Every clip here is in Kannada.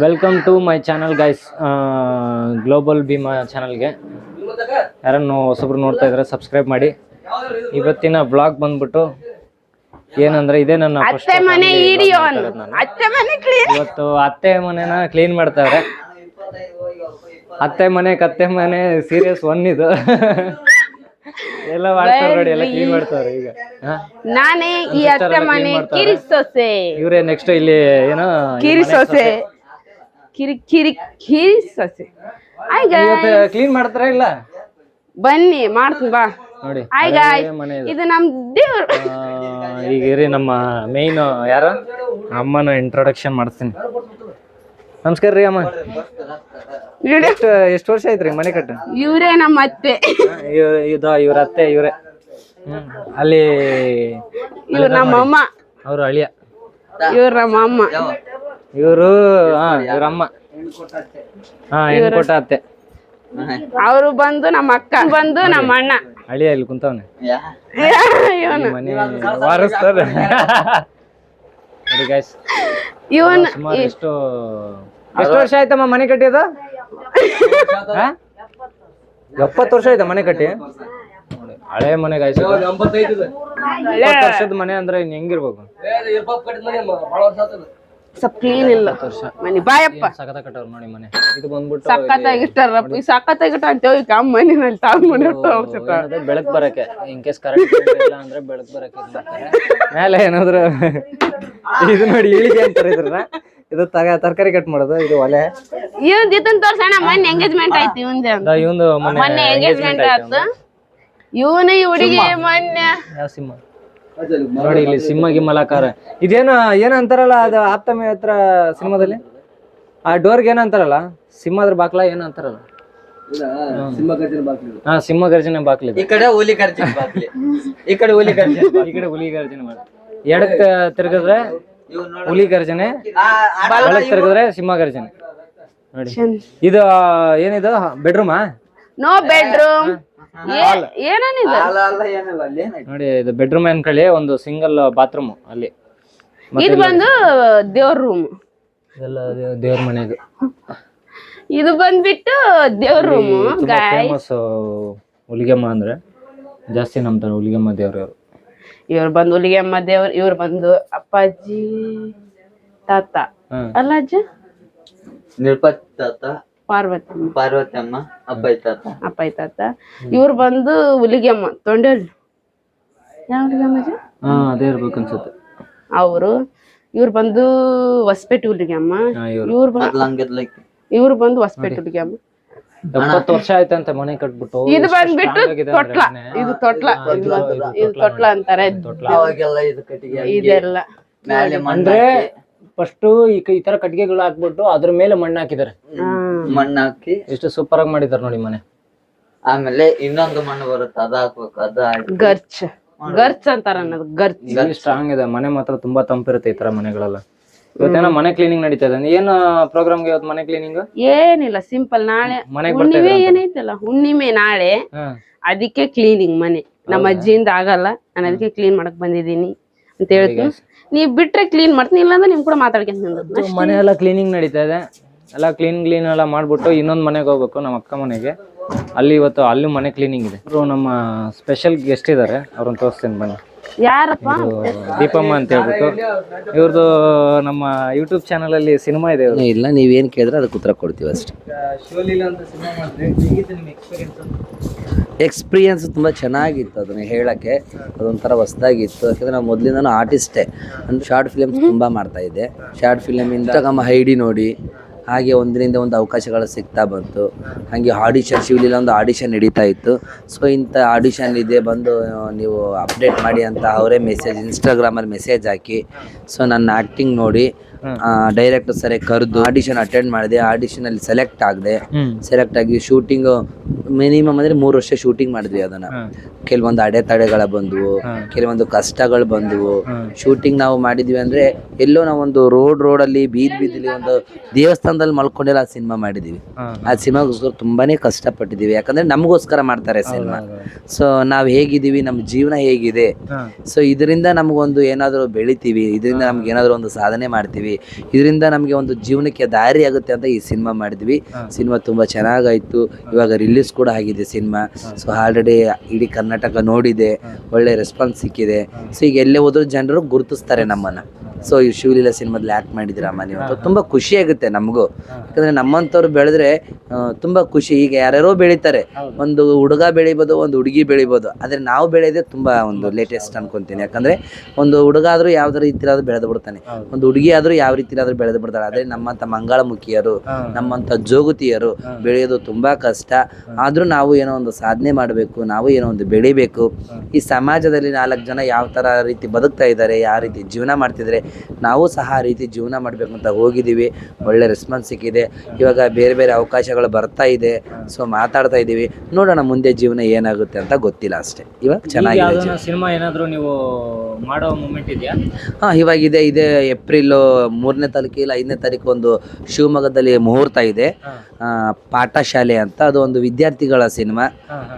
Welcome to my channel guys. Global Bhima ಚಾನಲ್ಗೆ ಯಾರನ್ನು ಹೊಸಬ್ರು ನೋಡ್ತಾ ಇದ್ರೆ ಸಬ್ಸ್ಕ್ರೈಬ್ ಮಾಡಿ. ಇವತ್ತಿನ ಬ್ಲಾಗ್ ಬಂದ್ಬಿಟ್ಟು ಏನಂದ್ರೆ ಇದೇ ನನ್ನ ಇವತ್ತು ಅತ್ತೆ ಮನೆನ ಕ್ಲೀನ್ ಮಾಡ್ತಾರೆ. ಅತ್ತೆ ಮನೆ ಕತ್ತೆ ಮನೆ ಸೀರಿಯಸ್ 1 ಇದು ಎಲ್ಲ ಮಾಡ್ತಾರೆ ನೋಡಿ, ಎಲ್ಲ ಕ್ಲೀನ್ ಮಾಡ್ತಾರೆ. ಈಗ ನಾನೇ ಈ ಅತ್ತೆ ಮನೆ ಕಿರಿಸೋಸೆ, ಇವರೇ ನೆಕ್ಸ್ಟ್ ಇಲ್ಲಿ ಏನೋ ಕಿರಿಸೋಸೆ ಕಿರಿಸೋಸೆ ಕ್ಲೀನ್ ಮಾಡ್ತಾರ ಇಲ್ಲ, ಬನ್ನಿ ಮಾಡ್ತೀನಿ ಬಾ ನೋಡಿ. ಇದು ನಮ್ ದೇವ್ರು. ಈಗ ಇರಿ, ನಮ್ಮ ಮೇನ್ ಯಾರು ಅಮ್ಮನ ಇಂಟ್ರೊಡಕ್ಷನ್ ಮಾಡಿಸ್ತೀನಿ. ನಮಸ್ಕಾರ ರೀ ಅಮ್ಮ. ಎಷ್ಟು ವರ್ಷ ಆಯ್ತ್ರಿ ಮನೆ ಕಟ್ಟ? ಇವ್ರೇ ನಮ್ಮ ಅತ್ತೆ. ಇವ್ರ ಅತ್ತೆ ಇವ್ರೆ. ಅಲ್ಲಿ ಇವ್ರು ನಮ್ಮ ಅಮ್ಮ, ಅವ್ರು ಅಳಿಯ. ಇವ್ರ ನಮ್ಮ ಅಮ್ಮ, ಇವರು ಇವ್ರ ಅಮ್ಮ. ಹೆಣ್ಕೊಟ್ಟ ಅತ್ತೆ. ಅವರು ಬಂದು ನಮ್ಮ ಅಕ್ಕ, ಬಂದು ನಮ್ಮ ಅಣ್ಣ. ಅಳಿಯ ಇಲ್ಲಿ ಕುಂತವನೆ, ಮನೆ ಇವನು ಎಷ್ಟು ವರ್ಷ ಆಯ್ತಮ್ಮ ಮನೆ ಕಟ್ಟಿಯೋದು? 70 ವರ್ಷ ಆಯ್ತಾ ಮನೆ ಕಟ್ಟಿ? ಹಳೆ ಮನೆ ಗಾಯ್ಸ, 70 ವರ್ಷದ ಮನೆ ಅಂದ್ರೆ ಇನ್ ಹೆಂಗಿರ್ಬೇಕು? ಸ್ವಲ್ಪ ಕ್ಲೀನ್ ಇಲ್ಲ ಮನೆ. ಬಾಯಪ್ಪ ಸಖತ ಕಟ್ಟವ್ರು ನೋಡಿ ಮನೆ. ಇದು ಬಂದ್ಬಿಟ್ಟು ಸಖತ್ತಾಗಿಟ್ಟಾರಪ್ಪ. ಈ ಸಖತ್ತಾಗಿಟ್ಟ ಅಂತೇಳಿ ಕಾಮ್ ಮನೆಯಲ್ಲಿ ತಾವ್ ಮನೆ ಬೆಳಕ್ ಬರಕ್ಕೆ, ಇನ್ ಕೇಸ್ ಕರೆಕ್ಟ್ ಇಲ್ಲ ಅಂದ್ರೆ ಬೆಳಕ್ ಬರಕ್ಕೆ ಮೇಲೆ ಏನಾದ್ರು ಇದು ನೋಡಿ ಇಳಿಗೆ ಅಂತಾರೆ ಇದ್ರನ್ನ. ಇದು ತರಕಾರಿ ಕಟ್ ಮಾಡೋದು, ಇದು ಒಲೆ. ಇದನ್ನ ತೋರ್ಸೋಣ. ಮೊನ್ನೆ ಎಂಗೇಜ್ಮೆಂಟ್ ಆಯ್ತು ಇವಂದು ಮೊನ್ನೆ ಎಂಗೇಜ್ಮೆಂಟ್ ಆಯ್ತು. ಇವನು ಈ ಹುಡುಗಿ ಮೊನ್ನೆ ಯಾವ ಸಿಂಹ ನೋಡಿ, ಇಲ್ಲಿ ಸಿಂಹ ಗಿಮ್ಮಲಾಕಾರ. ಇದೇನು ಏನ ಅಂತಾರಲ್ಲ, ಅದು ಆಪ್ತಮಿ ಹತ್ರ ಸಿನಿಮಾದಲ್ಲಿ ಆ ಡೋರ್ಗೆ ಏನ ಅಂತಾರಲ್ಲ, ಸಿಂಹದ್ರ ಬಾಕ್ಲ ಏನ ಅಂತಾರಲ್ಲ. ಸಿಂಹ ಗರ್ಜನೆ ಬಾಕ್ಲಿ. ಈ ಕಡೆ ಹುಲಿ ಗರ್ಜನೆ ಬಾಕ್ಲಿ, ಈ ಕಡೆ ಹುಲಿ ಗರ್ಜನೆ, ಈ ಕಡೆ ಹುಲಿ ಗರ್ಜನೆ ಮಾಡಿ. ಎಡಕ್ ತಿರ್ಗಿದ್ರೆ ಹುಲಿ ಗರ್ಜನೆ, ಬಲಕ್ ತಿರ್ಗಿದ್ರೆ ಸಿಂಹ ಗರ್ಜನೆ ನೋಡಿ. ಇದು ಏನಿದು ಬೆಡ್ರೂಮಾ? No bedroom. ನೋಡಿ, ಇದು ಬೆಡ್ರೂಮ್ ಅನ್ಕೊಳ್ಳಿ, ಒಂದು ಸಿಂಗಲ್ ಬಾತ್ರೂಮ್ ಅಲ್ಲಿ. ಇದು ಬಂದು ದೇವ್ರ ರೂಮ್, ಇದೆಲ್ಲ ದೇವ್ರ ಮನೆ. ಇದು ಬಂದ್ಬಿಟ್ಟು ದೇವ್ರ ರೂಮ್. ಫೇಮಸ್ ಹುಲಿಗೆಮ್ಮ ಅಂದ್ರೆ ಜಾಸ್ತಿ ನಂಬ್ತಾರೆ, ಹುಲಿಗೆಮ್ಮ ದೇವ್ರು. ಇವ್ರು ಬಂದು ಹುಲಿಗೆಮ್ಮ ದೇವ್ರು, ಇವ್ರು ಬಂದು ಅಪ್ಪಾಜಿ ತಾತ ಅಲ್ಲ ಅಜ್ಜ, ನಿರುಪತಿ ತಾತ, ಪಾರ್ವತಿ ಅಮ್ಮ, ಅಪ್ಪಾಯಿ ತಾತ. ಇವ್ರು ಬಂದು ಹುಲಿಗೆಮ್ಮ ತೊಂಡೆಲ್. ಯಾವ ಹುಲಿಗೆಮ್ಮ ಅಜ್ಜ? ಅದೇ ಇರ್ಬೇಕು ಅನ್ಸುತ್ತೆ ಅವರು. ಇವ್ರು ಬಂದು ಹೊಸಪೇಟೆ ಹುಲಿಗೆಮ್ಮ. ಇವ್ರು ಬಂದು ಹೊಸಪೇಟೆ ಹುಲಿಗೆಮ್ಮ. 70 ವರ್ಷ ಆಯ್ತಂತ ಮನೆ ಕಟ್ಬಿಟ್ಟು. ಇದು ಬಂದ್ಬಿಟ್ಟು ತೊಟ್ಲ. ಇದು ತೊಟ್ಲ, ಇದು ತೊಟ್ಲ ಅಂತಾರೆ ಇದೆಲ್ಲ. ಅಂದ್ರೆ ಫಸ್ಟ್ ಈ ತರ ಕಟ್ಟಿಗೆಗಳು ಹಾಕ್ಬಿಟ್ಟು ಅದ್ರ ಮೇಲೆ ಮಣ್ಣು ಹಾಕಿದಾರೆ. ಮಣ್ಣಾಕಿ ಎಷ್ಟು ಸೂಪರ್ ಆಗಿ ಮಾಡಿದಾರೆ ನೋಡಿ ಮನೆ. ಆಮೇಲೆ ಇನ್ನೊಂದು ಮಣ್ಣು ಬರುತ್ತೆ, ಅದ ಹಾಕ್ಬೇಕು. ಅದ ಗರ್ಚ್ ಅಂತಾರ ಅನ್ನೋದು. ಗರ್ಚ್ ಸ್ಟ್ರಾಂಗ್ ಇದೆ ಮನೆ, ಮಾತ್ರ ತುಂಬಾ ತಂಪಿರುತ್ತೆ ಈ ತರ ಮನೆಗಳೆಲ್ಲ. ಇವತ್ತೇನೋ ಮನೆ ಕ್ಲೀನಿಂಗ್ ನಡೀತಾ ಇದೆ. ಏನು ಪ್ರೋಗ್ರಾಮ್ಗೆ ಇವತ್ತು ಮನೆ ಕ್ಲೀನಿಂಗ್? ಏನಿಲ್ಲ, ಸಿಂಪಲ್. ನಾಳೆ ಹುಣ್ಣಿಮೆ ಏನೈತಲ್ಲ, ಹುಣ್ಣಿಮೆ ನಾಳೆ, ಅದಕ್ಕೆ ಕ್ಲೀನಿಂಗ್ ಮನೆ. ನಮ್ಮ ಅಜ್ಜಿಯಿಂದ ಆಗಲ್ಲ, ನಾನು ಅದಕ್ಕೆ ಕ್ಲೀನ್ ಮಾಡಕ್ ಬಂದಿದ್ದೀನಿ ಅಂತ ಹೇಳ್ತೀನಿ. ನೀವ್ ಬಿಟ್ರೆ ಕ್ಲೀನ್ ಮಾಡ್ತೀನಿ, ಇಲ್ಲಾಂದ್ರೆ ನಿಮ್ ಕೂಡ ಮಾತಾಡ್ಕೊಂತ. ಮನೆ ಎಲ್ಲ ಕ್ಲೀನಿಂಗ್ ನಡೀತಾ ಇದೆ. ಎಲ್ಲ ಕ್ಲೀನ್ ಎಲ್ಲ ಮಾಡ್ಬಿಟ್ಟು ಇನ್ನೊಂದು ಮನೆಗೆ ಹೋಗ್ಬೇಕು, ನಮ್ಮ ಅಕ್ಕ ಮನೆಗೆ. ಅಲ್ಲಿ ಇವತ್ತು ಅಲ್ಲೂ ಮನೆ ಕ್ಲೀನಿಂಗ್ ಇದೆ. ನಮ್ಮ ಸ್ಪೆಷಲ್ ಗೆಸ್ಟ್ ಇದಾರೆ, ಅವ್ರನ್ನ ತೋರಿಸ್ತೀನಿ ಬನ್ನಿ. ಯಾರಪ್ಪ? ದೀಪಮ್ಮ ಅಂತ ಹೇಳ್ಬಿಟ್ಟು. ಇವ್ರದ್ದು ನಮ್ಮ ಯೂಟ್ಯೂಬ್ ಚಾನಲ್ ಅಲ್ಲಿ ಸಿನಿಮಾ ಇದೆ. ಇಲ್ಲ, ನೀವೇನ್ ಕೇಳಿದ್ರೆ ಅದಕ್ಕೆ ಉತ್ತರ ಕೊಡ್ತೀವಿ ಅಷ್ಟೇ. ಎಕ್ಸ್ಪೀರಿಯನ್ಸ್ ತುಂಬ ಚೆನ್ನಾಗಿತ್ತು. ಅದನ್ನ ಹೇಳಕ್ಕೆ ಅದೊಂಥರ ಹೊಸದಾಗಿತ್ತು. ಯಾಕಂದ್ರೆ ನಾವು ಮೊದಲಿಂದನೂ ಆರ್ಟಿಸ್ಟೇ. ಅಂದ್ರೆ ಶಾರ್ಟ್ ಫಿಲ್ಮ್ಸ್ ತುಂಬ ಮಾಡ್ತಾ ಇದ್ದೆ. ಶಾರ್ಟ್ ಫಿಲಮಿಂದ ನಮ್ಮ ಐಡಿ ನೋಡಿ ಹಾಗೆ ಒಂದರಿಂದ ಒಂದು ಅವಕಾಶಗಳು ಸಿಗ್ತಾ ಬಂತು. ಹಾಗೆ ಆಡಿಷನ್, ಶಿವಲೀಲಾ ಒಂದು ಆಡಿಷನ್ ನಡೀತಾ ಇತ್ತು. ಸೊ ಇಂಥ ಆಡಿಷನ್ ಇದೆ, ಬಂದು ನೀವು ಅಪ್ಡೇಟ್ ಮಾಡಿ ಅಂತ ಅವರೇ ಇನ್ಸ್ಟಾಗ್ರಾಮಲ್ಲಿ ಮೆಸೇಜ್ ಹಾಕಿ. ಸೊ ನನ್ನ ಆ್ಯಕ್ಟಿಂಗ್ ನೋಡಿ ಡೈರೆಕ್ಟರ್ ಸರಿ ಕರೆದು ಆಡಿಷನ್ ಅಟೆಂಡ್ ಮಾಡಿದೆ. ಆಡಿಷನಲ್ಲಿ ಸೆಲೆಕ್ಟ್ ಆಗಿ ಶೂಟಿಂಗ್ ಮಿನಿಮಮ್ ಅಂದ್ರೆ 3 ವರ್ಷ ಶೂಟಿಂಗ್ ಮಾಡಿದ್ವಿ. ಅದನ್ನ ಕೆಲವೊಂದು ಅಡೆತಡೆಗಳ ಬಂದವು, ಕೆಲವೊಂದು ಕಷ್ಟಗಳು ಬಂದವು. ಶೂಟಿಂಗ್ ನಾವು ಮಾಡಿದ್ವಿ ಅಂದ್ರೆ ಎಲ್ಲೋ ನಾವೊಂದು ರೋಡಲ್ಲಿ ಬೀದಿಲಿ ಒಂದು ದೇವಸ್ಥಾನದಲ್ಲಿ ಮಲ್ಕೊಂಡೆಲ್ಲ ಆ ಸಿನಿಮಾ ಮಾಡಿದೀವಿ. ಆ ಸಿನಿಮಾಗೋಸ್ಕರ ತುಂಬಾನೇ ಕಷ್ಟಪಟ್ಟಿದೀವಿ. ಯಾಕಂದ್ರೆ ನಮಗೋಸ್ಕರ ಮಾಡ್ತಾರೆ ಸಿನಿಮಾ. ಸೊ ನಾವ್ ಹೇಗಿದೀವಿ, ನಮ್ಮ ಜೀವನ ಹೇಗಿದೆ, ಸೊ ಇದರಿಂದ ನಮಗೊಂದು ಏನಾದ್ರು ಬೆಳಿತೀವಿ, ಇದರಿಂದ ನಮ್ಗೆ ಏನಾದ್ರು ಒಂದು ಸಾಧನೆ ಮಾಡ್ತೀವಿ, ಮಾಡಿದ್ವಿ, ಇದರಿಂದ ನಮಗೆ ಒಂದು ಜೀವನಕ್ಕೆ ದಾರಿ ಆಗುತ್ತೆ ಅಂತ ಈ ಸಿನಿಮಾ ಮಾಡಿದ್ವಿ. ಸಿನಿಮಾ ತುಂಬ ಚೆನ್ನಾಗಾಯಿತು. ಇವಾಗ ರಿಲೀಸ್ ಕೂಡ ಆಗಿದೆ ಸಿನಿಮಾ. ಸೊ ಆಲ್ರೆಡಿ ಇಡೀ ಕರ್ನಾಟಕ ನೋಡಿದೆ, ಒಳ್ಳೆ ರೆಸ್ಪಾನ್ಸ್ ಸಿಕ್ಕಿದೆ. ಸೊ ಈಗ ಎಲ್ಲೇ ಹೋದ್ರೂ ಜನರು ಗುರುತಿಸ್ತಾರೆ ನಮ್ಮನ್ನು. ಸೊ ಈ ಶಿವಲೀಲಾ ಸಿನಿಮಾದಲ್ಲಿ ಆ್ಯಕ್ಟ್ ಮಾಡಿದ್ದೀರಮ್ಮ ನೀವು ಅಂತ ತುಂಬ ಖುಷಿಯಾಗುತ್ತೆ ನಮಗೂ. ಯಾಕಂದರೆ ನಮ್ಮಂಥವ್ರು ಬೆಳೆದ್ರೆ ತುಂಬ ಖುಷಿ. ಈಗ ಯಾರ್ಯಾರೋ ಬೆಳೀತಾರೆ, ಒಂದು ಹುಡುಗ ಬೆಳಿಬೋದು, ಒಂದು ಹುಡುಗಿ ಬೆಳಿಬೋದು, ಆದರೆ ನಾವು ಬೆಳೆಯೋದೇ ತುಂಬ ಒಂದು ಲೇಟೆಸ್ಟ್ ಅನ್ಕೊತೀನಿ. ಯಾಕಂದರೆ ಒಂದು ಹುಡುಗ ಆದರೂ ಯಾವ್ದಾರು ರೀತಿಯಾದ್ರೂ ಬೆಳೆದು ಬಿಡ್ತಾನೆ, ಒಂದು ಹುಡುಗಿ ಆದರೂ ಯಾವ ರೀತಿಯಾದ್ರೂ ಬೆಳೆದು ಬಿಡ್ತಾಳೆ. ಆದರೆ ನಮ್ಮಂಥ ಮಂಗಳಮುಖಿಯರು, ನಮ್ಮಂಥ ಜೋಗತಿಯರು ಬೆಳೆಯೋದು ತುಂಬ ಕಷ್ಟ. ಆದರೂ ನಾವು ಏನೋ ಒಂದು ಸಾಧನೆ ಮಾಡಬೇಕು, ನಾವು ಏನೋ ಒಂದು ಬೆಳಿಬೇಕು. ಈ ಸಮಾಜದಲ್ಲಿ 4 ಜನ ಯಾವ ಥರ ರೀತಿ ಬದುಕ್ತಾ ಇದ್ದಾರೆ, ಯಾವ ರೀತಿ ಜೀವನ ಮಾಡ್ತಿದ್ದಾರೆ, ನಾವು ಸಹ ಆ ರೀತಿ ಜೀವನ ಮಾಡಬೇಕು ಅಂತ ಹೋಗಿದ್ದೀವಿ. ಒಳ್ಳೆ ರೆಸ್ಪಾನ್ಸ್ ಸಿಕ್ಕಿದೆ. ಇವಾಗ ಬೇರೆ ಬೇರೆ ಅವಕಾಶಗಳು ಬರ್ತಾ ಇದೆ. ಸೊ ಮಾತಾಡ್ತಾ ಇದ್ದೀವಿ, ನೋಡೋಣ ಮುಂದೆ ಜೀವನ ಏನಾಗುತ್ತೆ ಅಂತ ಗೊತ್ತಿಲ್ಲ ಅಷ್ಟೇ. ಇವಾಗ ಚೆನ್ನಾಗಿದೆ ಸಿನಿಮಾ. ಏನಾದರೂ ನೀವು ಮಾಡೋ ಮೂಮೆಂಟ್ ಇದೆಯಾ? ಹಾಂ, ಇವಾಗಿದೆ. ಇದೇ ಏಪ್ರಿಲ್ 3ನೇ ತಾರೀಕು ಇಲ್ಲ 5ನೇ ತಾರೀಕು ಒಂದು ಶಿವಮೊಗ್ಗದಲ್ಲಿ ಮುಹೂರ್ತ ಇದೆ. ಪಾಠಶಾಲೆ ಅಂತ, ಅದು ಒಂದು ವಿದ್ಯಾರ್ಥಿಗಳ ಸಿನಿಮಾ,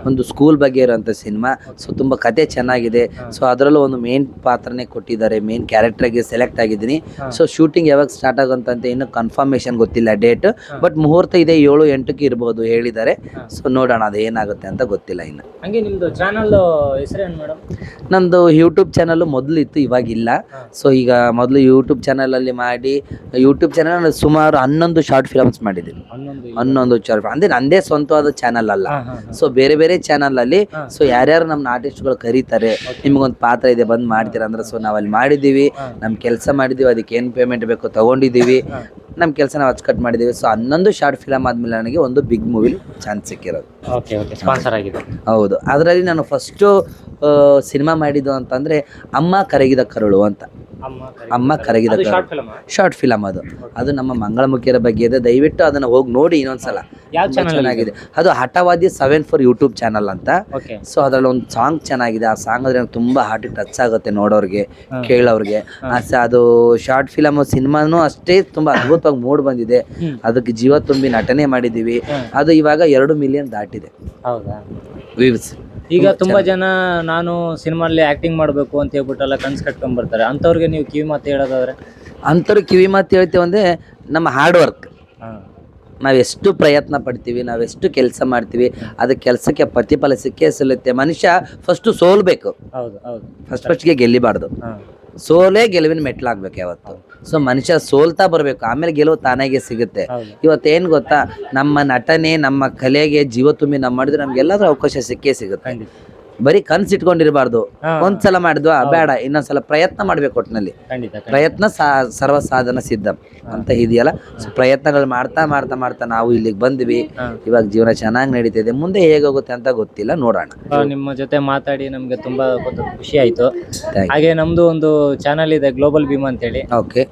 ಒಂದು ಸ್ಕೂಲ್ ಬಗ್ಗೆ ಇರೋಂಥ ಸಿನಿಮಾ. ಸೊ ತುಂಬ ಕತೆ ಚೆನ್ನಾಗಿದೆ. ಸೊ ಅದರಲ್ಲೂ ಒಂದು ಮೇನ್ ಪಾತ್ರನೇ ಕೊಟ್ಟಿದ್ದಾರೆ, ಮೇನ್ ಕ್ಯಾರೆಕ್ಟರ್ಗೆ ಸೆಲೆಕ್ಟ್ ಆಗಿದ್ದೀನಿ. ಸೊ ಶೂಟಿಂಗ್ ಯಾವಾಗ ಸ್ಟಾರ್ಟ್ ಆಗುತ್ತಂತ ಇನ್ನೂ ಕನ್ಫರ್ಮೇಷನ್ ಗೊತ್ತಿಲ್ಲ ಡೇಟ್, ಬಟ್ ಮುಹೂರ್ತ ಇದೆ 7-8ಕ್ಕೆ ಇರ್ಬೋದು ಹೇಳಿದ್ದಾರೆ. ಸೊ ನೋಡೋಣ ಅದು ಏನಾಗುತ್ತೆ ಅಂತ ಗೊತ್ತಿಲ್ಲ ಇನ್ನು. ಹಂಗೆ ನಿಮ್ಮದು ಚಾನಲ್ ಹೆಸರೇನು ಮೇಡಮ್? ನಂದು ಯೂಟ್ಯೂಬ್ ಚಾನಲ್ ಮೊದಲು ಇತ್ತು, ಇವಾಗಿಲ್ಲ. ಸೊ ಈಗ ಮೊದಲು ಯೂಟ್ಯೂಬ್ ಚಾನಲಲ್ಲಿ ಮಾಡಿ, ಯೂಟ್ಯೂಬ್ ಚಾನಲ್ ಸುಮಾರು 11 ಶಾರ್ಟ್ ಫಿಲಮ್ಸ್ ಮಾಡಿದ್ದೀನಿ. 11 ಶಾರ್ಟ್, ಅಂದರೆ ನಂದೇ ಸ್ವಂತವಾದ ಚಾನಲ್ ಅಲ್ಲ. ಸೊ ಬೇರೆ ಬೇರೆ ಚಾನಲ್ ಅಲ್ಲಿ ಸೊ ಯಾರ್ಯಾರು ನಮ್ಮ ಆರ್ಟಿಸ್ಟ್ಗಳು ಕರೀತಾರೆ, ನಿಮ್ಗೊಂದು ಪಾತ್ರ ಇದೆ ಬಂದು ಮಾಡ್ತೀರಾ ಅಂದ್ರೆ, ಸೊ ನಾವಲ್ಲಿ ಮಾಡಿದ್ದೀವಿ, ನಮ್ಮ ಕೆಲಸ ಮಾಡಿದ್ದೀವಿ, ಅದಕ್ಕೆ ಏನು ಪೇಮೆಂಟ್ ಬೇಕೋ ತೊಗೊಂಡಿದ್ದೀವಿ, ನಮ್ಮ ಕೆಲಸ ನಾವು ಅಚ್ಚುಕಟ್ಟು ಮಾಡಿದ್ದೀವಿ. ಸೊ 11 ಶಾರ್ಟ್ ಫಿಲಮ್ ಆದಮೇಲೆ ನನಗೆ ಒಂದು ಬಿಗ್ ಮೂವಿಲಿ ಚಾನ್ಸ್ ಸಿಕ್ಕಿರೋದು. ಓಕೆ, ಸ್ಪಾನ್ಸರ್ ಆಗಿದೆ. ಹೌದು, ಅದರಲ್ಲಿ ನಾನು ಫಸ್ಟು ಸಿನಿಮಾ ಮಾಡಿದ್ದು ಅಂತಂದರೆ ಅಮ್ಮ ಕರಗಿದ ಕರುಳು ಅಂತ. ಅಮ್ಮ ಕರಗಿದ ಶಾರ್ಟ್ ಫಿಲಮ್ ಅದು ನಮ್ಮ ಮಂಗಳಮುಖಿಯರ ಬಗ್ಗೆ ಇದೆ. ದಯವಿಟ್ಟು ಅದನ್ನು ಹೋಗಿ ನೋಡಿ ಇನ್ನೊಂದ್ಸಲ, ಚೆನ್ನಾಗಿದೆ. ಅದು ಹಠವಾದಿ 74 ಯೂಟ್ಯೂಬ್ ಚಾನಲ್ ಅಂತ. ಸೊ ಅದರಲ್ಲಿ ಒಂದು ಸಾಂಗ್ ಚೆನ್ನಾಗಿದೆ. ಆ ಸಾಂಗ್ ಅಂದ್ರೆ ತುಂಬ ಹಾರ್ಟಿಗೆ ಟಚ್ ಆಗುತ್ತೆ ನೋಡೋರಿಗೆ, ಕೇಳೋರಿಗೆ. ಅದು ಶಾರ್ಟ್ ಫಿಲಮ್ ಸಿನಿಮಾನು ಅಷ್ಟೇ ತುಂಬ ಅದ್ಭುತವಾಗಿ ಮೂಡ್ ಬಂದಿದೆ. ಅದಕ್ಕೆ ಜೀವ ತುಂಬಿ ನಟನೆ ಮಾಡಿದ್ದೀವಿ. ಅದು ಇವಾಗ 2 ಮಿಲಿಯನ್ ದಾಟಿದೆ ವ್ಯೂಸ್. ಈಗ ತುಂಬಾ ಜನ ನಾನು ಸಿನಿಮಾಲ್ಲಿ ಆಕ್ಟಿಂಗ್ ಮಾಡಬೇಕು ಅಂತ ಹೇಳ್ಬಿಟ್ಟೆಲ್ಲ ಕನ್ಸು ಕಟ್ಕೊಂಡ್ ಬರ್ತಾರೆ. ಅಂಥವ್ರಿಗೆ ನೀವು ಕಿವಿ ಮಾತು ಹೇಳೋದಾದ್ರೆ? ಅಂಥವ್ರಿಗೆ ಕಿವಿ ಮಾತು ಹೇಳ್ತೇವೆ ಅಂದರೆ, ನಮ್ಮ ಹಾರ್ಡ್ ವರ್ಕ್, ನಾವೆಷ್ಟು ಪ್ರಯತ್ನ ಪಡ್ತೀವಿ, ನಾವೆಷ್ಟು ಕೆಲಸ ಮಾಡ್ತೀವಿ, ಅದು ಕೆಲಸಕ್ಕೆ ಪ್ರತಿಫಲ ಸಿಕ್ಕೇ ಸಿಗುತ್ತೆ. ಮನುಷ್ಯ ಫಸ್ಟು ಸೋಲ್ಬೇಕು, ಫಸ್ಟ್ಗೆ ಗೆಲ್ಲಿಬಾರ್ದು. ಸೋಲೇ ಗೆಲುವಿನ ಮೆಟ್ಲಾಗ್ಬೇಕು ಯಾವತ್ತು. ಸೊ ಮನುಷ್ಯ ಸೋಲ್ತಾ ಬರಬೇಕು, ಆಮೇಲೆ ಗೆಲುವು ತಾನಾಗೆ ಸಿಗುತ್ತೆ. ಇವತ್ತೇನು ಗೊತ್ತಾ, ನಮ್ಮ ನಟನೆ, ನಮ್ಮ ಕಲೆಗೆ ಜೀವ ತುಂಬಿ ನಾವು ಮಾಡಿದ್ರೆ ನಮ್ಗೆಲ್ಲಾದ್ರೂ ಅವಕಾಶ ಸಿಕ್ಕೇ ಸಿಗುತ್ತೆ. ಬರೀ ಕನ್ಸು ಇಟ್ಕೊಂಡಿರಬಾರ್ದು. ಒಂದ್ಸಲ ಮಾಡಿದ್ವಾ ಬೇಡ, ಇನ್ನೊಂದ್ಸಲ ಪ್ರಯತ್ನ ಮಾಡ್ಬೇಕು. ಒಟ್ಟಿನಲ್ಲಿ ಪ್ರಯತ್ನ ಸರ್ವ ಸಾಧನ ಸಿದ್ಧ ಅಂತ ಇದೆಯಲ್ಲ. ಸೊ ಪ್ರಯತ್ನಗಳು ಮಾಡ್ತಾ ಮಾಡ್ತಾ ಮಾಡ್ತಾ ನಾವು ಇಲ್ಲಿಗೆ ಬಂದ್ವಿ. ಇವಾಗ ಜೀವನ ಚೆನ್ನಾಗಿ ನಡೀತಿದೆ. ಮುಂದೆ ಹೇಗೋಗುತ್ತೆ ಅಂತ ಗೊತ್ತಿಲ್ಲ, ನೋಡೋಣ. ನಿಮ್ಮ ಜೊತೆ ಮಾತಾಡಿ ನಮ್ಗೆ ತುಂಬಾ ಖುಷಿ ಆಯ್ತು. ಹಾಗೆ ನಮ್ದು ಒಂದು ಚಾನಲ್ ಇದೆ, ಗ್ಲೋಬಲ್ ಭೀಮಾ ಅಂತ ಹೇಳಿ. ಓಕೆ,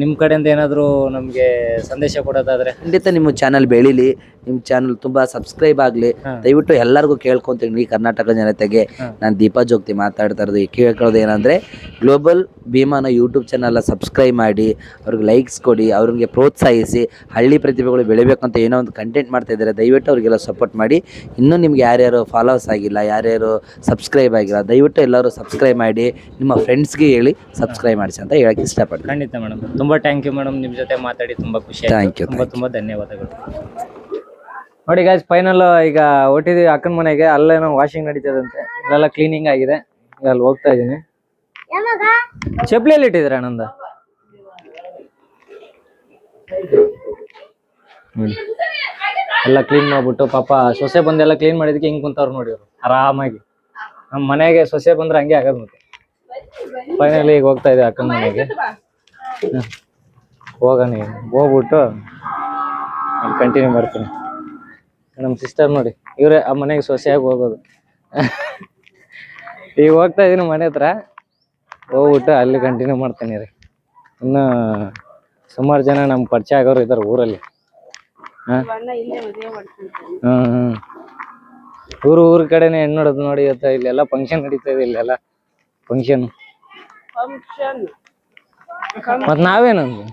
ನಿಮ್ ಕಡೆಯಿಂದ ಏನಾದ್ರು ನಮ್ಗೆ ಸಂದೇಶ ಕೊಡೋದಾದ್ರೆ? ಖಂಡಿತ ನಿಮ್ಮ ಚಾನಲ್ ಬೆಳೀಲಿ, ನಿಮ್ಮ ಚಾನಲ್ ತುಂಬಾ ಸಬ್ಸ್ಕ್ರೈಬ್ ಆಗಲಿ. ದಯವಿಟ್ಟು ಎಲ್ಲರಿಗೂ ಕೇಳ್ಕೊಂತೀನಿ, ಕರ್ನಾಟಕ ಜನತೆಗೆ ನಾನು ದೀಪಾ ಜೋಗ್ತಿ ಮಾತಾಡ್ತಾ ಇರೋದು. ಕೇಳ್ಕೊಳ್ಳೋದು ಏನಂದ್ರೆ, ಗ್ಲೋಬಲ್ ಭೀಮಾನ ಯೂಟ್ಯೂಬ್ ಚಾನಲ್ ಸಬ್ಸ್ಕ್ರೈಬ್ ಮಾಡಿ, ಅವ್ರಿಗೆ ಲೈಕ್ಸ್ ಕೊಡಿ, ಅವ್ರಿಗೆ ಪ್ರೋತ್ಸಾಹಿಸಿ. ಹಳ್ಳಿ ಪ್ರತಿಭೆಗಳು ಬೆಳಿಬೇಕಂತ ಏನೋ ಒಂದು ಕಂಟೆಂಟ್ ಮಾಡ್ತಾ ಇದ್ದಾರೆ, ದಯವಿಟ್ಟು ಅವ್ರಿಗೆಲ್ಲ ಸಪೋರ್ಟ್ ಮಾಡಿ. ಇನ್ನೂ ನಿಮ್ಗೆ ಯಾರ್ಯಾರು ಫಾಲೋವರ್ಸ್ ಆಗಿಲ್ಲ, ಯಾರ್ಯಾರು ಸಬ್ಸ್ಕ್ರೈಬ್ ಆಗಿಲ್ಲ, ದಯವಿಟ್ಟು ಎಲ್ಲರೂ ಸಬ್ಸ್ಕ್ರೈಬ್ ಮಾಡಿ, ನಿಮ್ಮ ಫ್ರೆಂಡ್ಸ್ಗೆ ಹೇಳಿ ಸಬ್ಸ್ಕ್ರೈಬ್ ಮಾಡಿಸಿ ಅಂತ ಹೇಳಕ್ಕೆ ಇಷ್ಟಪಡ್ತೀನಿ. ಖಂಡಿತ ಮೇಡಮ್, ತುಂಬಾ ಥ್ಯಾಂಕ್ ಯು ಮೇಡಮ್. ನಿಮ್ಮ ಜೊತೆ ಮಾತಾಡಿ ತುಂಬಾ ಖುಷಿ ಆಯ್ತು. ಥ್ಯಾಂಕ್ ಯು, ತುಂಬಾ ಧನ್ಯವಾದಗಳು. ನೋಡಿ ಗಾಯ್ಸ್, ಫೈನಲ್ ಈಗ ಹೊಟ್ಟಿದೀವಿ ಅಕ್ಕನ ಮನೆಗೆ. ಅಲ್ಲೇನೋ ವಾಷಿಂಗ್ ನಡೀತದಂತೆ, ಇಲ್ಲೆಲ್ಲ ಕ್ಲೀನಿಂಗ್ ಆಗಿದೆ. ಈಗ ಅಲ್ಲಿ ಹೋಗ್ತಾ ಇದೀನಿ. ಚಪ್ಲಿಯಲ್ಲಿ ಇಟ್ಟಿದ್ದೀರ ನಂದ? ಎಲ್ಲ ಕ್ಲೀನ್ ಮಾಡ್ಬಿಟ್ಟು, ಪಾಪ ಸೊಸೆ ಬಂದೆಲ್ಲ ಕ್ಲೀನ್ ಮಾಡಿದಕ್ಕೆ ಹಿಂಗ್ ಕುಂತವ್ರು ನೋಡಿ ಅವ್ರು ಆರಾಮಾಗಿ. ನಮ್ಮ ಮನೆಗೆ ಸೊಸೆ ಬಂದ್ರೆ ಹಂಗೆ ಆಗದ್. ಮತ್ತೆ ಫೈನಲಿ ಈಗ ಹೋಗ್ತಾ ಇದೆ ಅಕ್ಕನ ಮನೆಗೆ. ಹೋಗೋಣ, ಹೋಗ್ಬಿಟ್ಟು ಕಂಟಿನ್ಯೂ ಮಾಡ್ತೀನಿ. ನಮ್ಮ ಸಿಸ್ಟರ್ ನೋಡಿ, ಇವ್ರೆ ಆ ಮನೆಗೆ ಸೊಸೆಯಾಗಿ ಹೋಗೋದು. ಈಗ ಹೋಗ್ತಾ ಇದೀನಿ ಮನೆ ಹತ್ರ, ಹೋಗ್ಬಿಟ್ಟು ಅಲ್ಲಿ ಕಂಟಿನ್ಯೂ ಮಾಡ್ತೀನಿ ರೀ. ಇನ್ನು ಸುಮಾರು ಜನ ನಮ್ಮ ಪರಿಚಯ ಆಗೋರು ಇದ್ದಾರೆ ಊರಲ್ಲಿ. ಊರ ಕಡೆನೆ ಹೆಣ್ಣು ನೋಡೋದು ನೋಡಿ. ಇವತ್ತು ಇಲ್ಲೆಲ್ಲ ಫಂಕ್ಷನ್ ನಡೀತಾ ಇದೆ, ಇಲ್ಲೆಲ್ಲ ಫಂಕ್ಷನ್. ಮತ್ ನಾವೇನಂದ್ವಿ?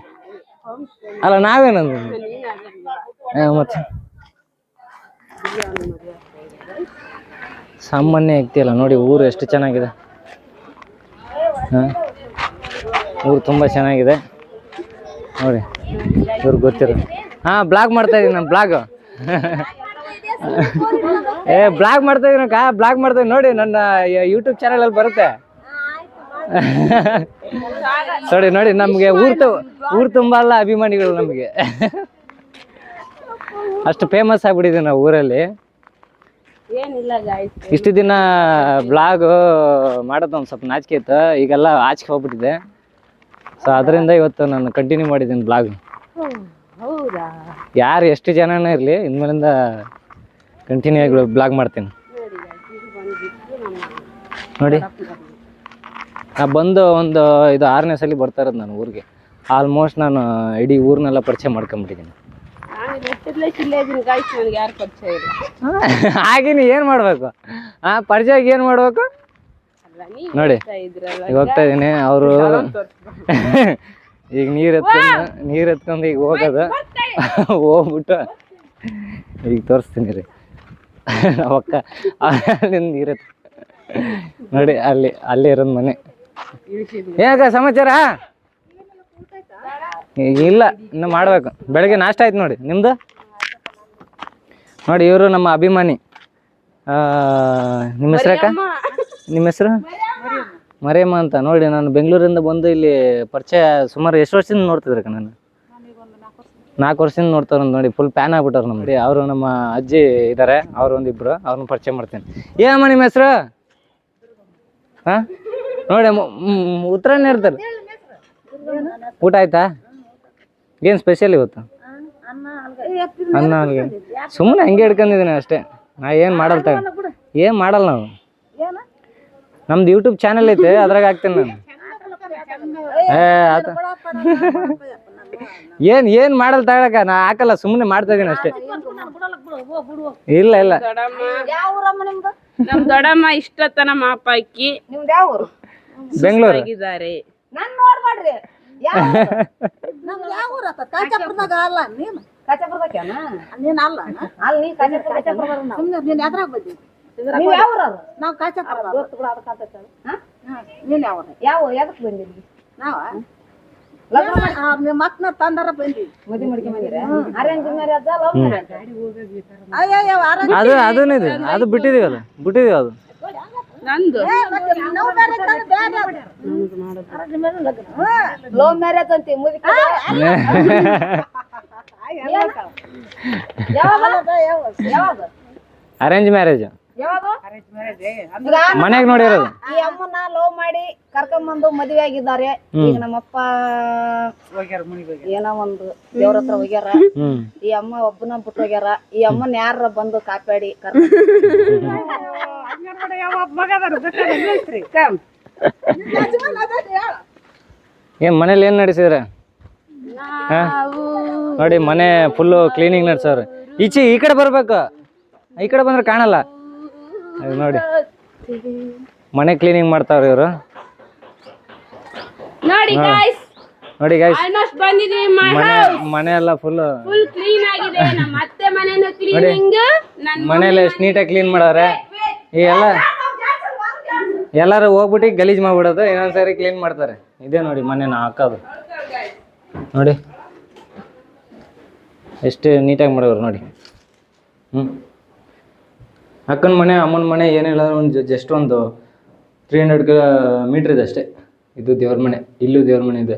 ಅಲ್ಲ ನಾವೇನಂದ್ವಿ? ಮತ್ತೆ ಸಾಮಾನ್ಯ ಆಗ್ತಿಲ್ಲ ನೋಡಿ. ಊರು ಎಷ್ಟು ಚೆನ್ನಾಗಿದೆ. ಊರು ತುಂಬ ಚೆನ್ನಾಗಿದೆ. ನೋಡಿ ಇವ್ರಿಗೆ ಗೊತ್ತಿರ. ಹಾಂ ಬ್ಲಾಗ್ ಮಾಡ್ತಾ ಇದೀನಿ ನಾನು ಬ್ಲಾಗ್. ಬ್ಲಾಗ್ ಮಾಡ್ತಾ ಇದೀನಿ ಬ್ಲಾಗ್ ಮಾಡ್ತಾ ಇದೀನಿ ನೋಡಿ, ನನ್ನ ಯೂಟ್ಯೂಬ್ ಚಾನಲಲ್ಲಿ ಬರುತ್ತೆ ನೋಡಿ. ನೋಡಿ ನಮಗೆ ಊರು ತುಂಬ ಅಲ್ಲ ಅಭಿಮಾನಿಗಳು ನಮಗೆ. ಅಷ್ಟು ಫೇಮಸ್ ಆಗ್ಬಿಟ್ಟಿದೆ ನಾವು ಊರಲ್ಲಿ. ಏನಿಲ್ಲ ಗಾಯ್ಸ್, ಇಷ್ಟು ದಿನ ಬ್ಲಾಗ್ ಮಾಡೋದು ಒಂದು ಸ್ವಲ್ಪ ನಾಚಿಕೆ ಇತ್ತು, ಈಗೆಲ್ಲ ಆಚಿಕೆ ಹೋಗ್ಬಿಟ್ಟಿದೆ. ಸೊ ಅದರಿಂದ ಇವತ್ತು ನಾನು ಕಂಟಿನ್ಯೂ ಮಾಡಿದ್ದೀನಿ ಬ್ಲಾಗ್. ಹೌದಾ? ಯಾರು ಎಷ್ಟು ಜನನೇ ಇರಲಿ ಇನ್ಮೇಲಿಂದ ಕಂಟಿನ್ಯೂ ಆಗಿ ಬ್ಲಾಗ್ ಮಾಡ್ತೀನಿ ನೋಡಿ. ನಾ ಬಂದು ಒಂದು ಇದು 6ನೇ ಸಲ ಬರ್ತಾ ಇರೋದು ನಾನು ಊರಿಗೆ. ಆಲ್ಮೋಸ್ಟ್ ನಾನು ಇಡೀ ಊರನ್ನೆಲ್ಲ ಪರಿಚಯ ಮಾಡ್ಕೊಂಬಿಟ್ಟಿದ್ದೀನಿ. ಯಾರು ಪರಿಚಯ ಇಲ್ಲ. ಹಾಗೇನಿ ಏನು ಮಾಡಬೇಕು ಪರಿಚಯಕ್ಕೆ ಏನು ಮಾಡಬೇಕು ನೋಡಿ. ಈಗ ಹೋಗ್ತಾ ಇದ್ದೀನಿ, ಅವರು ಈಗ ನೀರು ಎತ್ಕೊಂಡು ಈಗ ಹೋಗೋದು. ಹೋಗ್ಬಿಟ್ಟು ಈಗ ತೋರಿಸ್ತೀನಿ ರೀ ಅವಕ್ಕ ಅಲ್ಲಿಂದ ನೀರು ನೋಡಿ. ಅಲ್ಲಿ ಇರೋದು ಮನೆ. ಏನಾಗ ಸಮಾಚಾರ? ಇಲ್ಲ ಇನ್ನು ಮಾಡ್ಬೇಕು. ಬೆಳಗ್ಗೆ ನಾಷ್ಟ ಆಯ್ತು ನೋಡಿ. ನಿಮ್ದು ನೋಡಿ, ಇವರು ನಮ್ಮ ಅಭಿಮಾನಿ. ನಿಮ್ಮ ಹೆಸ್ರಕ್ಕ? ನಿಮ್ಮ ಹೆಸರು? ಮರಿಯಮ್ಮ ಅಂತ. ನೋಡಿ ನಾನು ಬೆಂಗಳೂರಿಂದ ಬಂದು ಇಲ್ಲಿ ಪರಿಚಯ ಸುಮಾರು ಎಷ್ಟು ವರ್ಷದಿಂದ ನೋಡ್ತಿದ್ರಕ್ಕ? ನಾನು 4 ವರ್ಷದಿಂದ ನೋಡ್ತಾರೆ ನೋಡಿ. ಫುಲ್ ಫ್ಯಾನ್ ಆಗ್ಬಿಟ್ಟವ್ರು ನಮ್ಗೆ. ಅವರು ನಮ್ಮ ಅಜ್ಜಿ ಇದ್ದಾರೆ, ಅವರು ಒಂದಿಬ್ರು, ಅವ್ರನ್ನ ಪರಿಚಯ ಮಾಡ್ತೀನಿ. ಏನಮ್ಮ ನಿಮ್ಮ ಹೆಸರು? ಹಾಂ ನೋಡಿ ಉತ್ತರನೇ ಇರ್ತಾರೆ. ಊಟ ಆಯ್ತಾ? ಏನು ಸ್ಪೆಷಲ್ ಇವತ್ತು? ಅನ್ನ ಅಲ್ಲಿಗೆ ಸುಮ್ಮನೆ ಹಂಗೆ ಹಿಡ್ಕೊಂಡಿದ್ದೀನಿ ಅಷ್ಟೇ. ನಾ ಏನು ಮಾಡಲ್ಲ ನಾವು. ನಮ್ದು ಯೂಟ್ಯೂಬ್ ಚಾನಲ್ ಐತೆ, ಅದ್ರಾಗ ಹಾಕ್ತೀನಿ ನಾನು. ಆತ ಏನು ಮಾಡಲ್ಲ ತಗೊಳಕ, ನಾ ಹಾಕಲ್ಲ, ಸುಮ್ಮನೆ ಮಾಡ್ತಾ ಇದೀನಿ ಅಷ್ಟೇ. ಇಲ್ಲ ನಮ್ ದೊಡ್ಡಮ್ಮ ಇಷ್ಟತನ ಮಾಪಾಕಿ ಬೆಂಗಳೂರು ಮಕ್ಳ ತಂದಾರ ಬಂದಿ ಮದುವೆ ಮಾಡ್ಕೊಂಡ್ ಬಂದಿರ? ಅದು ಬಿಟ್ಟಿದೀವಿ ಅದು ನಂದು ಲವ್ ಮ್ಯಾರೇಜ್ ಅಂತಿ ಅರೇಂಜ್ ಮ್ಯಾರೇಜ್ ಮನೆಗೆ ನೋಡಿರೋದು. ಈ ಅಮ್ಮನ ಲವ್ ಮಾಡಿ ಕರ್ಕೊಂಬಂದು ಮದುವೆ ಆಗಿದ್ದಾರೆ. ಈಗ ನಮ್ಮಪ್ಪ ಏನೋ ಒಂದು ದೇವ್ರ ಹತ್ರ ಹೋಗ್ಯಾರ. ಈ ಅಮ್ಮ ಒಬ್ಬನ ಬಿಟ್ಟು ಹೋಗ್ಯಾರ. ಈ ಅಮ್ಮನ ಯಾರ ಬಂದು ಕಾಪಾಡಿ ಏನ್ ಮನೇಲಿ ಏನ್ ನಡೆಸಿದ್ರ? ನೋಡಿ ಮನೆ ಫುಲ್ಲು ಕ್ಲೀನಿಂಗ್ ನಡೆಸವ್ರೆ. ಈ ಕಡೆ ಬರ್ಬೇಕು, ಈ ಕಡೆ ಬಂದ್ರೆ ಕಾಣಲ್ಲ. ನೋಡಿ ಮನೆ ಕ್ಲೀನಿಂಗ್ ಮಾಡ್ತಾವ್ರಿ ಇವರು. ನೋಡಿ ಗೈಸ್, ಆಲ್ಮೋಸ್ಟ್ ಬಂದಿದೀವಿ. ಮನೆ ಎಲ್ಲ ಫುಲ್ ಕ್ಲೀನ್ ಆಗಿದೆ. ನಮ್ಮ ಅತ್ತೆ ಮನೆನೂ ಕ್ಲೀನಿಂಗ್, ಮನೆಯಲ್ಲ ಎಷ್ಟು ನೀಟಾಗಿ ಕ್ಲೀನ್ ಮಾಡವ್ರೆ. ಈ ಎಲ್ಲರೂ ಹೋಗ್ಬಿಟ್ಟು ಗಲೀಜ್ ಮಾಡ್ಬಿಡೋದು, ಇನ್ನೊಂದ್ಸರಿ ಕ್ಲೀನ್ ಮಾಡ್ತಾರೆ. ಇದೇ ನೋಡಿ ಮನೆ ನಾ ಹಾಕೋದು. ನೋಡಿ ಎಷ್ಟು ನೀಟಾಗಿ ಮಾಡೋರು ನೋಡಿ. ಅಕ್ಕನ ಮನೆ ಅಮ್ಮನ ಮನೆ ಏನಿಲ್ಲ, ಒಂದು ಜಸ್ಟ್ ಒಂದು 300 ಮೀಟ್ರ್ ಇದೆ ಅಷ್ಟೇ. ಇದು ದೇವ್ರ ಮನೆ, ಇಲ್ಲೂ ದೇವ್ರ ಮನೆ ಇದೆ.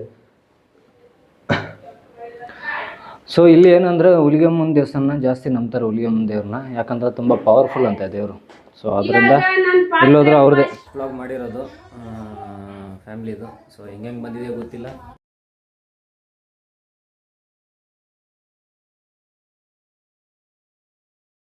ಸೊ ಇಲ್ಲಿ ಏನಂದ್ರೆ ಹುಲಿಗೆಮ್ಮನ ದೇವಸ್ಥಾನ ಜಾಸ್ತಿ ನಂಬ್ತಾರೆ, ಹುಲಿಗೆಮ್ಮನ ದೇವ್ರನ್ನ. ಯಾಕಂದ್ರೆ ತುಂಬ ಪವರ್ಫುಲ್ ಅಂತ ದೇವರು. ಸೊ ಅದರಿಂದ ಇಲ್ಲೋದ್ರೂ ಅವ್ರದ್ದೇ ವ್ಲಾಗ್ ಮಾಡಿರೋದು ಫ್ಯಾಮ್ಲಿದು. ಸೊ ಹೆಂಗೆ ಬಂದಿದೆ ಗೊತ್ತಿಲ್ಲ.